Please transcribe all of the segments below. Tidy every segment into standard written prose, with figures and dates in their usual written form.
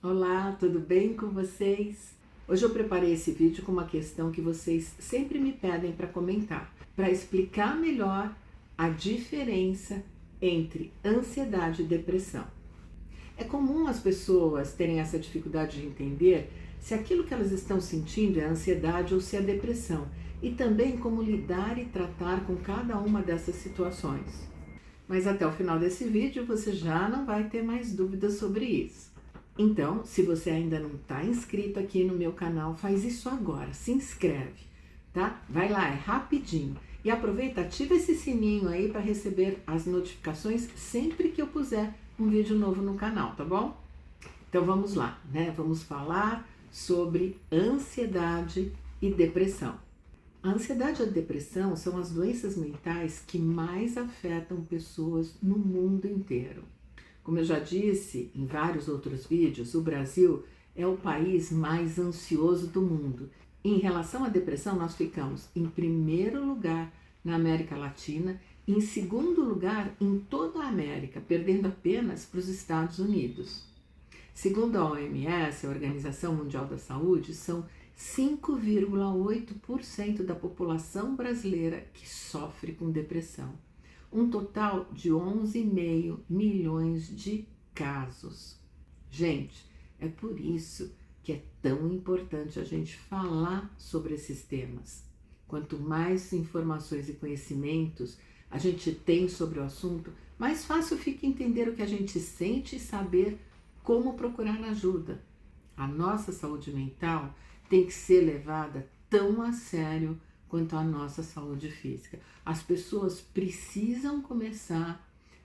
Olá, tudo bem com vocês? Hoje eu preparei esse vídeo com uma questão que vocês sempre me pedem para comentar, para explicar melhor a diferença entre ansiedade e depressão. É comum as pessoas terem essa dificuldade de entender se aquilo que elas estão sentindo é ansiedade ou se é depressão, e também como lidar e tratar com cada uma dessas situações. Mas até o final desse vídeo você já não vai ter mais dúvidas sobre isso. Então, se você ainda não está inscrito aqui no meu canal, faz isso agora, se inscreve, tá? Vai lá, é rapidinho. E aproveita, ativa esse sininho aí para receber as notificações sempre que eu puser um vídeo novo no canal, tá bom? Então vamos lá, né? Vamos falar sobre ansiedade e depressão. A ansiedade e a depressão são as doenças mentais que mais afetam pessoas no mundo inteiro. Como eu já disse em vários outros vídeos, o Brasil é o país mais ansioso do mundo. Em relação à depressão, nós ficamos em primeiro lugar na América Latina e em segundo lugar em toda a América, perdendo apenas para os Estados Unidos. Segundo a OMS, a Organização Mundial da Saúde, são 5,8% da população brasileira que sofre com depressão. Um total de 11,5 milhões de casos. Gente, é por isso que é tão importante a gente falar sobre esses temas. Quanto mais informações e conhecimentos a gente tem sobre o assunto, mais fácil fica entender o que a gente sente e saber como procurar ajuda. A nossa saúde mental tem que ser levada tão a sério quanto a nossa saúde física. As pessoas precisam começar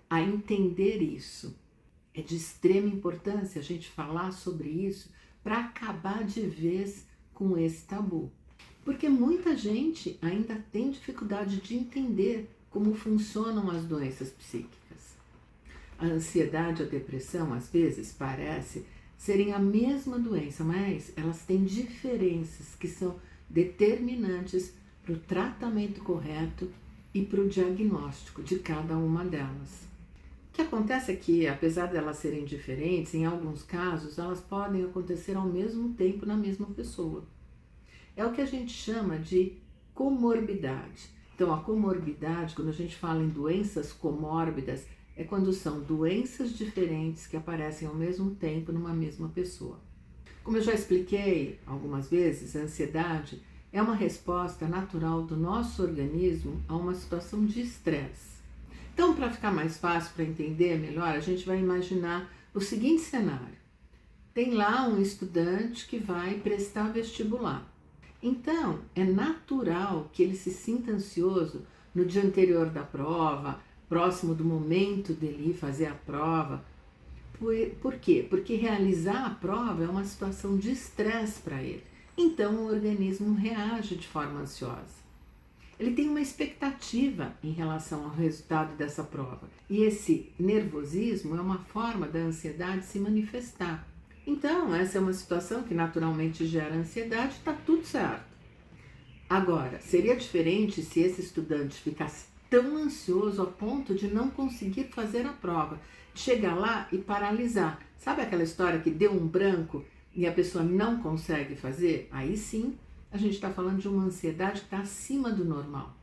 a entender isso. É de extrema importância a gente falar sobre isso para acabar de vez com esse tabu. Porque muita gente ainda tem dificuldade de entender como funcionam as doenças psíquicas. A ansiedade e a depressão, às vezes, parece serem a mesma doença, mas elas têm diferenças que são determinantes para o tratamento correto e para o diagnóstico de cada uma delas. O que acontece é que, apesar de elas serem diferentes, em alguns casos elas podem acontecer ao mesmo tempo na mesma pessoa. É o que a gente chama de comorbidade. Então, a comorbidade, quando a gente fala em doenças comórbidas, é quando são doenças diferentes que aparecem ao mesmo tempo numa mesma pessoa. Como eu já expliquei algumas vezes, a ansiedade é uma resposta natural do nosso organismo a uma situação de estresse. Então, para ficar mais fácil para entender melhor, a gente vai imaginar o seguinte cenário. Tem lá um estudante que vai prestar vestibular. Então, é natural que ele se sinta ansioso no dia anterior da prova, próximo do momento dele ir fazer a prova. Por quê? Porque realizar a prova é uma situação de estresse para ele. Então o organismo reage de forma ansiosa. Ele tem uma expectativa em relação ao resultado dessa prova. E esse nervosismo é uma forma da ansiedade se manifestar. Então, essa é uma situação que naturalmente gera ansiedade, está tudo certo. Agora, seria diferente se esse estudante ficasse tão ansioso a ponto de não conseguir fazer a prova, chegar lá e paralisar. Sabe aquela história que deu um branco e a pessoa não consegue fazer? Aí sim, a gente está falando de uma ansiedade que está acima do normal.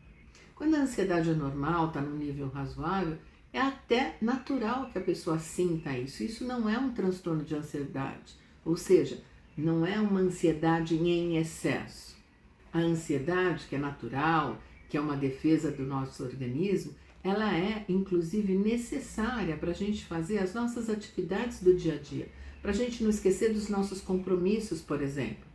Quando a ansiedade é normal, está num nível razoável, é até natural que a pessoa sinta isso. Isso não é um transtorno de ansiedade, ou seja, não é uma ansiedade em excesso. A ansiedade, que é natural, que é uma defesa do nosso organismo, ela é inclusive necessária para a gente fazer as nossas atividades do dia a dia, para a gente não esquecer dos nossos compromissos, por exemplo.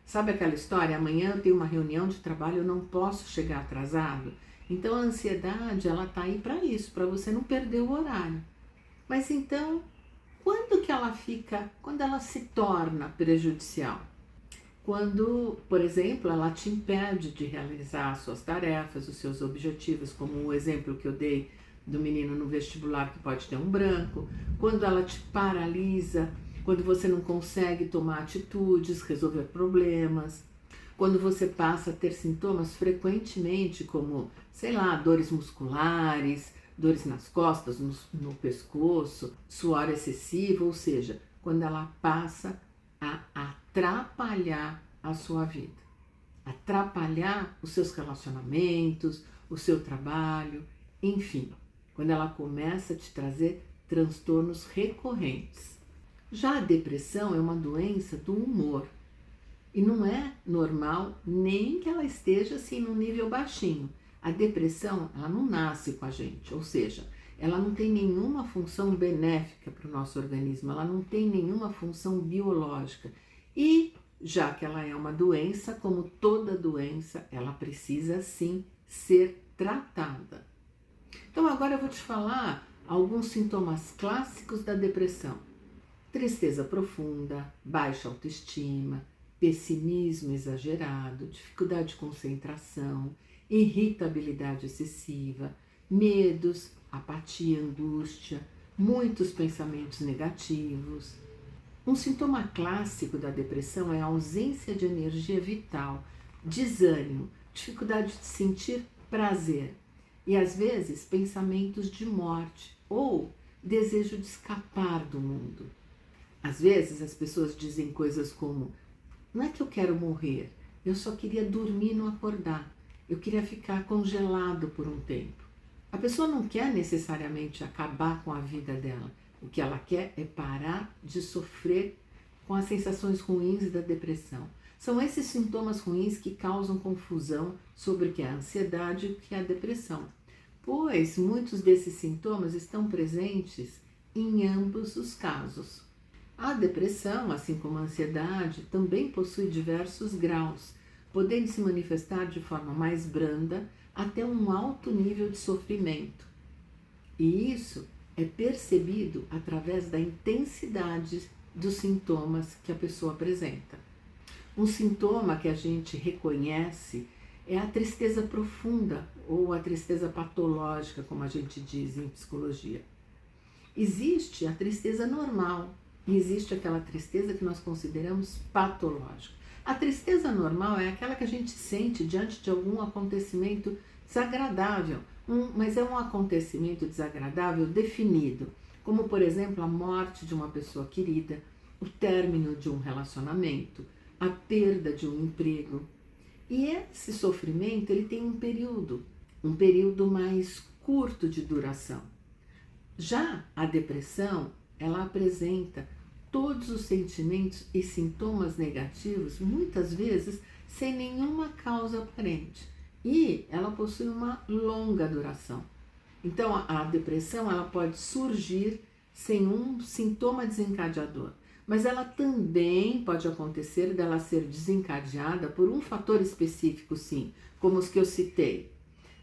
Sabe aquela história, amanhã eu tenho uma reunião de trabalho, eu não posso chegar atrasado? Então a ansiedade, ela está aí para isso, para você não perder o horário. Mas então, quando ela se torna prejudicial? Quando, por exemplo, ela te impede de realizar as suas tarefas, os seus objetivos, como o exemplo que eu dei do menino no vestibular que pode ter um branco, quando ela te paralisa, quando você não consegue tomar atitudes, resolver problemas, quando você passa a ter sintomas frequentemente como, sei lá, dores musculares, dores nas costas, no pescoço, suor excessivo, ou seja, quando ela passa a atrapalhar a sua vida, atrapalhar os seus relacionamentos, o seu trabalho, enfim, quando ela começa a te trazer transtornos recorrentes. Já a depressão é uma doença do humor e não é normal nem que ela esteja assim num nível baixinho. A depressão, ela não nasce com a gente, ou seja, ela não tem nenhuma função benéfica para o nosso organismo, ela não tem nenhuma função biológica. E já que ela é uma doença, como toda doença, ela precisa sim ser tratada. Então agora eu vou te falar alguns sintomas clássicos da depressão. Tristeza profunda, baixa autoestima, pessimismo exagerado, dificuldade de concentração, irritabilidade excessiva, medos, apatia, angústia, muitos pensamentos negativos. Um sintoma clássico da depressão é a ausência de energia vital, desânimo, dificuldade de sentir prazer e às vezes pensamentos de morte ou desejo de escapar do mundo. Às vezes as pessoas dizem coisas como: não é que eu quero morrer, eu só queria dormir e não acordar, eu queria ficar congelado por um tempo. A pessoa não quer necessariamente acabar com a vida dela, o que ela quer é parar de sofrer com as sensações ruins da depressão. São esses sintomas ruins que causam confusão sobre o que é a ansiedade e o que é a depressão, pois muitos desses sintomas estão presentes em ambos os casos. A depressão, assim como a ansiedade, também possui diversos graus, podendo se manifestar de forma mais branda até um alto nível de sofrimento. E isso é percebido através da intensidade dos sintomas que a pessoa apresenta. Um sintoma que a gente reconhece é a tristeza profunda ou a tristeza patológica, como a gente diz em psicologia. Existe a tristeza normal e existe aquela tristeza que nós consideramos patológica. A tristeza normal é aquela que a gente sente diante de algum acontecimento desagradável, mas é um acontecimento desagradável definido, como por exemplo a morte de uma pessoa querida, o término de um relacionamento, a perda de um emprego. E esse sofrimento ele tem um período mais curto de duração. Já a depressão, ela apresenta todos os sentimentos e sintomas negativos, muitas vezes sem nenhuma causa aparente. E ela possui uma longa duração. Então a depressão ela pode surgir sem um sintoma desencadeador, mas ela também pode acontecer dela ser desencadeada por um fator específico, sim, como os que eu citei.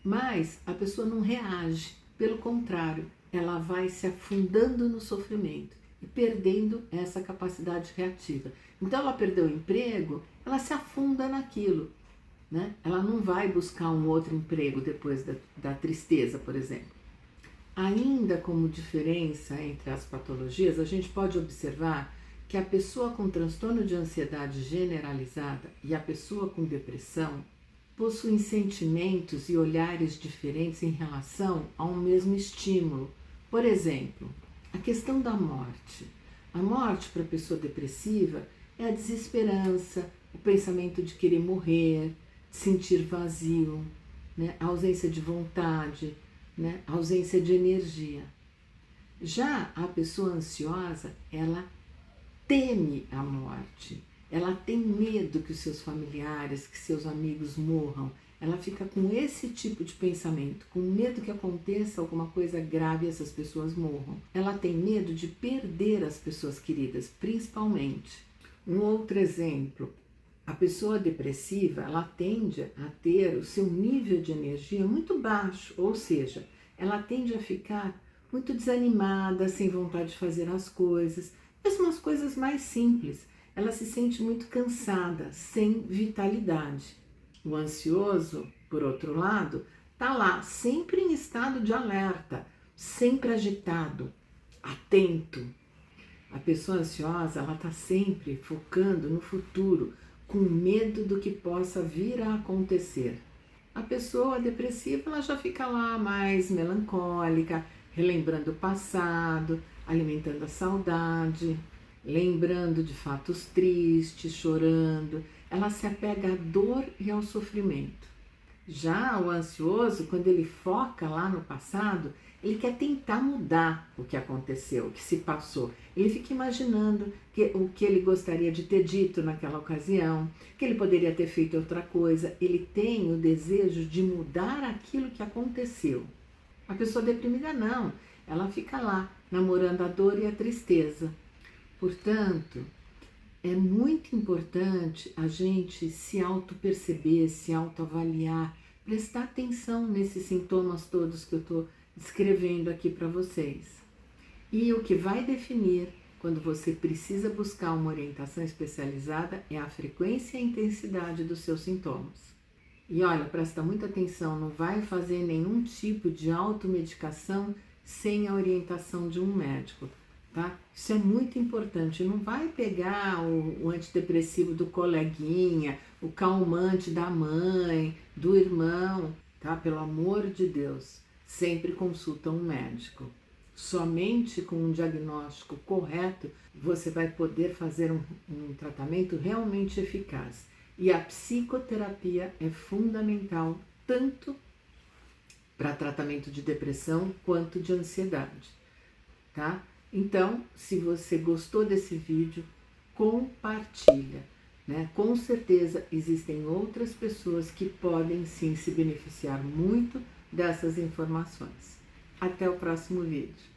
Mas a pessoa não reage, pelo contrário, ela vai se afundando no sofrimento e perdendo essa capacidade reativa. Então ela perdeu o emprego, ela se afunda naquilo, né? Ela não vai buscar um outro emprego depois da tristeza, por exemplo. Ainda como diferença entre as patologias, a gente pode observar que a pessoa com transtorno de ansiedade generalizada e a pessoa com depressão possuem sentimentos e olhares diferentes em relação a um mesmo estímulo. Por exemplo, a questão da morte. A morte para a pessoa depressiva é a desesperança, o pensamento de querer morrer, de sentir vazio, né? A ausência de vontade, né? A ausência de energia. Já a pessoa ansiosa, ela teme a morte, ela tem medo que os seus familiares, que seus amigos morram, ela fica com esse tipo de pensamento, com medo que aconteça alguma coisa grave e essas pessoas morram. Ela tem medo de perder as pessoas queridas, principalmente. Um outro exemplo, a pessoa depressiva, ela tende a ter o seu nível de energia muito baixo, ou seja, ela tende a ficar muito desanimada, sem vontade de fazer as coisas, mesmo as coisas mais simples. Ela se sente muito cansada, sem vitalidade. O ansioso, por outro lado, está lá, sempre em estado de alerta, sempre agitado, atento. A pessoa ansiosa, ela está sempre focando no futuro, com medo do que possa vir a acontecer. A pessoa depressiva, ela já fica lá mais melancólica, relembrando o passado, alimentando a saudade. lembrando de fatos tristes, chorando. Ela se apega à dor e ao sofrimento. Já o ansioso, quando ele foca lá no passado, ele quer tentar mudar o que aconteceu, o que se passou. Ele fica imaginando o que ele gostaria de ter dito naquela ocasião, que ele poderia ter feito outra coisa. Ele tem o desejo de mudar aquilo que aconteceu. A pessoa deprimida não, ela fica lá, namorando a dor e a tristeza. Portanto, é muito importante a gente se auto-perceber, se autoavaliar, prestar atenção nesses sintomas todos que eu estou descrevendo aqui para vocês. E o que vai definir quando você precisa buscar uma orientação especializada é a frequência e a intensidade dos seus sintomas. E olha, presta muita atenção, não vai fazer nenhum tipo de automedicação sem a orientação de um médico. Tá? Isso é muito importante. Não vai pegar o antidepressivo do coleguinha, o calmante da mãe, do irmão, tá? Pelo amor de Deus, sempre consulta um médico. Somente com um diagnóstico correto você vai poder fazer um tratamento realmente eficaz. E a psicoterapia é fundamental tanto para tratamento de depressão quanto de ansiedade, tá? Então, se você gostou desse vídeo, compartilha, né? Com certeza existem outras pessoas que podem sim se beneficiar muito dessas informações. Até o próximo vídeo.